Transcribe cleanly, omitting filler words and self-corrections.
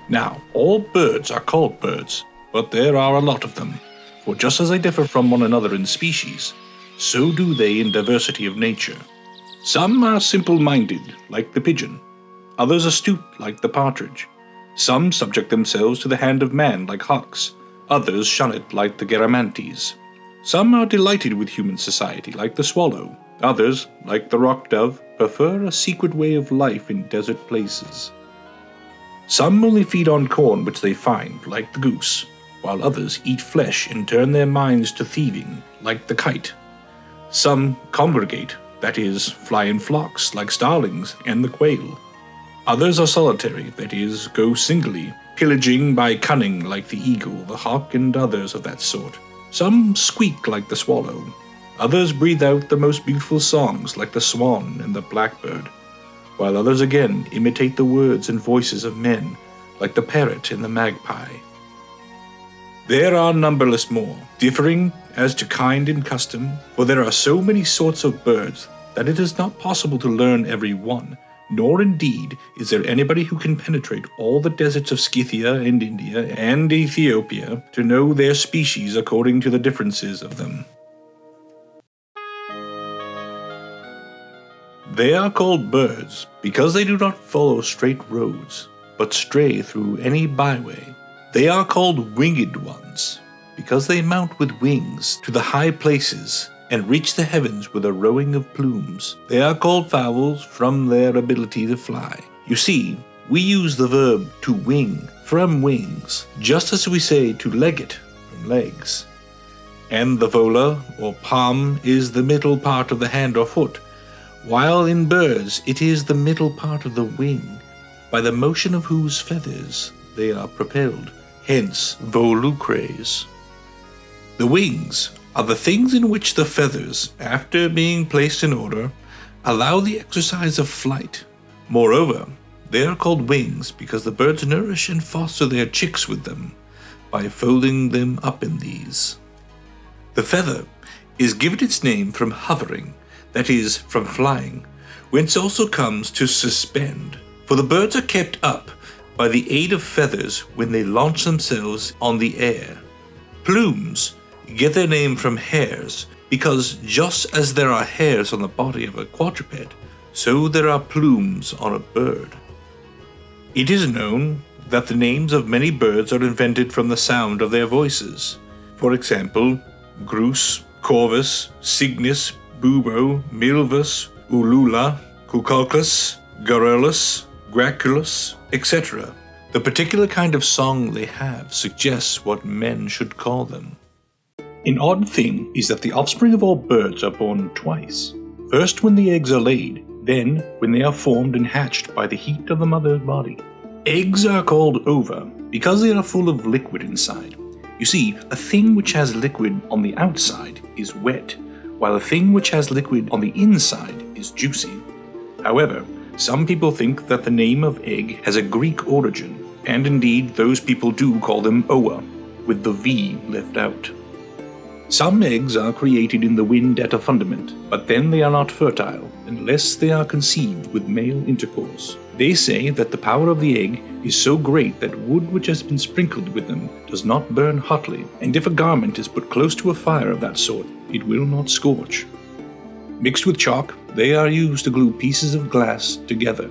Now, all birds are called birds, but there are a lot of them, for just as they differ from one another in species, so do they in diversity of nature. Some are simple-minded, like the pigeon, others astute, like the partridge. Some subject themselves to the hand of man, like hawks, others shun it, like the Garamantes. Some are delighted with human society, like the swallow. Others, like the rock dove, prefer a secret way of life in desert places. Some only feed on corn which they find, like the goose, while others eat flesh and turn their minds to thieving, like the kite. Some congregate, that is, fly in flocks, like starlings and the quail. Others are solitary, that is, go singly, pillaging by cunning, like the eagle, the hawk, and others of that sort. Some squeak like the swallow. Others breathe out the most beautiful songs, like the swan and the blackbird, while others again imitate the words and voices of men, like the parrot and the magpie. There are numberless more, differing as to kind and custom, for there are so many sorts of birds that it is not possible to learn every one, nor indeed is there anybody who can penetrate all the deserts of Scythia and India and Ethiopia to know their species according to the differences of them. They are called birds because they do not follow straight roads, but stray through any byway. They are called winged ones because they mount with wings to the high places and reach the heavens with a rowing of plumes. They are called fowls from their ability to fly. You see, we use the verb to wing from wings, just as we say to leg it from legs. And the vola or palm is the middle part of the hand or foot, while in birds it is the middle part of the wing, by the motion of whose feathers they are propelled, hence volucres. The wings are the things in which the feathers, after being placed in order, allow the exercise of flight. Moreover, they are called wings because the birds nourish and foster their chicks with them by folding them up in these. The feather is given its name from hovering, that is, from flying, whence also comes to suspend, for the birds are kept up by the aid of feathers when they launch themselves on the air. Plumes get their name from hairs, because just as there are hairs on the body of a quadruped, so there are plumes on a bird. It is known that the names of many birds are invented from the sound of their voices. For example, Goose, Corvus, Cygnus, Bubo, Milvus, Ulula, Cuculcus, Garrulus, Graculus, etc. The particular kind of song they have suggests what men should call them. An odd thing is that the offspring of all birds are born twice. First when the eggs are laid, then when they are formed and hatched by the heat of the mother's body. Eggs are called ova because they are full of liquid inside. You see, a thing which has liquid on the outside is wet, while a thing which has liquid on the inside is juicy. However, some people think that the name of egg has a Greek origin, and indeed those people do call them oa, with the V left out. Some eggs are created in the wind at a fundament, but then they are not fertile unless they are conceived with male intercourse. They say that the power of the egg is so great that wood which has been sprinkled with them does not burn hotly, and if a garment is put close to a fire of that sort, it will not scorch. Mixed with chalk, they are used to glue pieces of glass together.